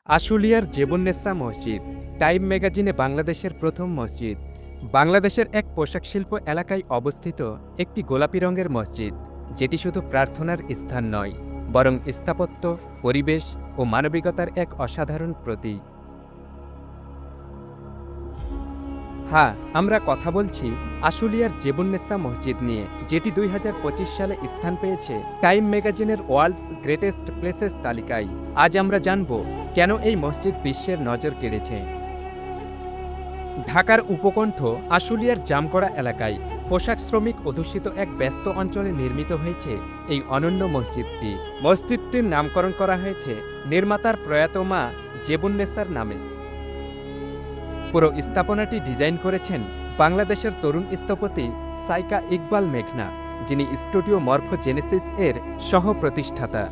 আশুলিয়ার জেবুন্নেসা মসজিদ টাইম ম্যাগাজিনে বাংলাদেশের প্রথম মসজিদ। বাংলাদেশের এক পোশাক শিল্প এলাকায় অবস্থিত একটি গোলাপি রঙের মসজিদ, যেটি শুধু প্রার্থনার স্থান নয়, বরং স্থাপত্য, পরিবেশ ও মানবিকতার এক অসাধারণ প্রতীক। হ্যাঁ, আমরা কথা বলছি আশুলিয়ার জেবুন্নেসা মসজিদ নিয়ে, যেটি ২০২৫ সালে স্থান পেয়েছে টাইম ম্যাগাজিনের ওয়ার্ল্ডস গ্রেটেস্ট প্লেসেস তালিকায়। আজ আমরা জানব কেন এই মসজিদ বিশ্বের নজর কেড়েছে। ঢাকার উপকণ্ঠ আশুলিয়ার জামকড়া এলাকায় পোশাক শ্রমিক অধ্যুষিত এক ব্যস্ত অঞ্চলে নির্মিত হয়েছে এই অনন্য মসজিদটি। মসজিদটির নামকরণ করা হয়েছে নির্মাতার প্রয়াত মা জেবুন্নেসার নামে। পুরো স্থাপনাটি ডিজাইন করেছেন বাংলাদেশের তরুণ স্থপতি সাইকা ইকবাল মেঘনা, যিনি স্টুডিও মরফোজেনেসিস এর সহ প্রতিষ্ঠাতা।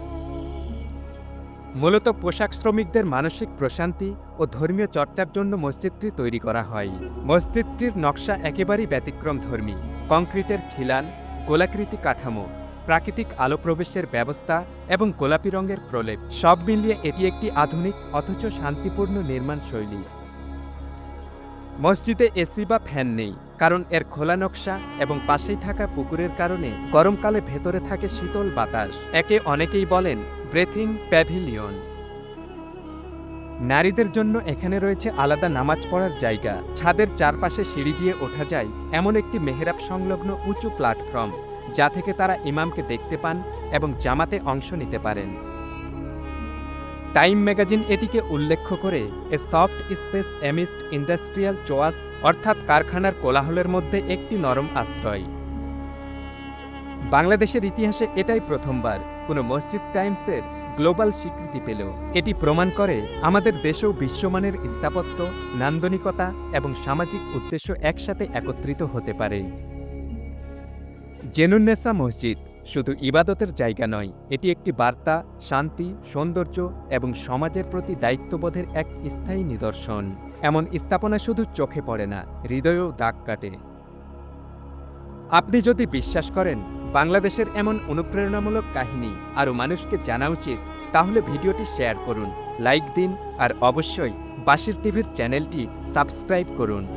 মূলত পোশাক শ্রমিকদের মানসিক প্রশান্তি ও ধর্মীয় চর্চার জন্য মসজিদটি তৈরি করা হয়। মসজিদটির নকশা একেবারেই ব্যতিক্রমধর্মী। কংক্রিটের খিলান, গোলাকৃতি কাঠামো, প্রাকৃতিক আলো প্রবেশের ব্যবস্থা এবং গোলাপি রঙের প্রলেপ, সব মিলিয়ে এটি একটি আধুনিক অথচ শান্তিপূর্ণ নির্মাণ শৈলী। মসজিদে এসি বা ফ্যান নেই, কারণ এর খোলা নকশা এবং পাশেই থাকা পুকুরের কারণে গরমকালে ভেতরে থাকে শীতল বাতাস। একে অনেকেই বলেন ব্রেথিং প্যাভিলিয়ন। নারীদের জন্য এখানে রয়েছে আলাদা নামাজ পড়ার জায়গা। ছাদের চারপাশে সিঁড়ি দিয়ে ওঠা যায় এমন একটি মেহরাব সংলগ্ন উঁচু প্ল্যাটফর্ম, যা থেকে তারা ইমামকে দেখতে পান এবং জামাতে অংশ নিতে পারেন। টাইম ম্যাগাজিন এটিকে উল্লেখ করে এ সফট স্পেস এমিস্ট ইন্ডাস্ট্রিয়াল চোয়াস, অর্থাৎ কারখানার কোলাহলের মধ্যে একটি নরম আশ্রয়। বাংলাদেশের ইতিহাসে এটাই প্রথমবার কোনো মসজিদ টাইমসের গ্লোবাল স্বীকৃতি পেল। এটি প্রমাণ করে আমাদের দেশেও বিশ্বমানের স্থাপত্য, নান্দনিকতা এবং সামাজিক উদ্দেশ্য একসাথে একত্রিত হতে পারে। জেনুন্নেসা মসজিদ শুধু ইবাদতের জায়গা নয়, এটি একটি বার্তা, শান্তি, সৌন্দর্য এবং সমাজের প্রতি দায়িত্ববোধের এক স্থায়ী নিদর্শন। এমন স্থাপনা শুধু চোখে পড়ে না, হৃদয়েও দাগ কাটে। আপনি যদি বিশ্বাস করেন বাংলাদেশের এমন অনুপ্রেরণামূলক কাহিনী আরও মানুষকে জানা উচিত, তাহলে ভিডিওটি শেয়ার করুন, লাইক দিন আর অবশ্যই বাশির টিভির চ্যানেলটি সাবস্ক্রাইব করুন।